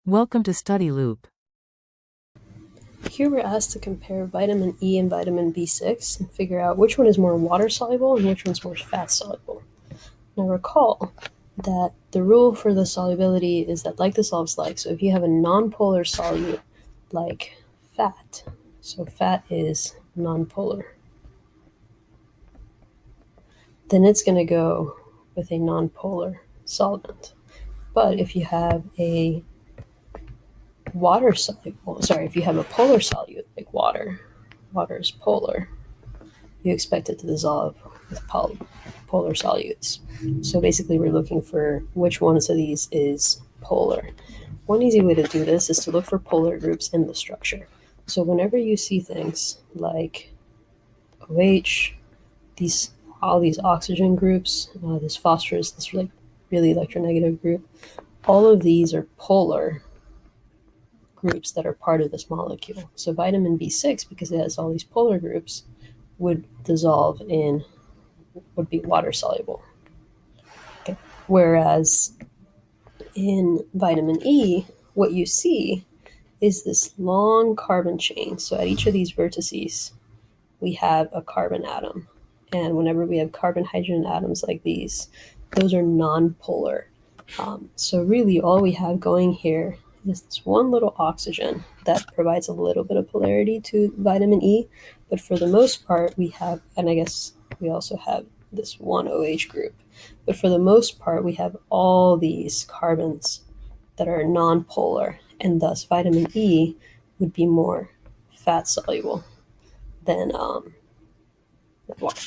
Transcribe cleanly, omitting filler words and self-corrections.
Welcome to Study Loop. Here we're asked to compare vitamin E and vitamin B6 and figure out which one is more water soluble and which one's more fat soluble. Now recall that the rule for the solubility is that like dissolves like. So if you have a nonpolar solute like fat, so fat is nonpolar, then it's going to go with a nonpolar solvent. But if you have a if you have a polar solute like water is polar, you expect it to dissolve with polar solutes. So basically we're looking for which one of these is polar. One easy way to do this is to look for polar groups in the structure. So whenever you see things like OH, all these oxygen groups, this phosphorus, this really electronegative group, all of these are polar groups that are part of this molecule. So vitamin B6, because it has all these polar groups, would be water soluble. Okay. Whereas in vitamin E, what you see is this long carbon chain. So at each of these vertices, we have a carbon atom. And whenever we have carbon hydrogen atoms like these, those are nonpolar. So really all we have going here is this one little oxygen that provides a little bit of polarity to vitamin E. But for the most part, we have, and I guess we also have this one OH group. But for the most part, we have all these carbons that are nonpolar, and thus vitamin E would be more fat soluble than water.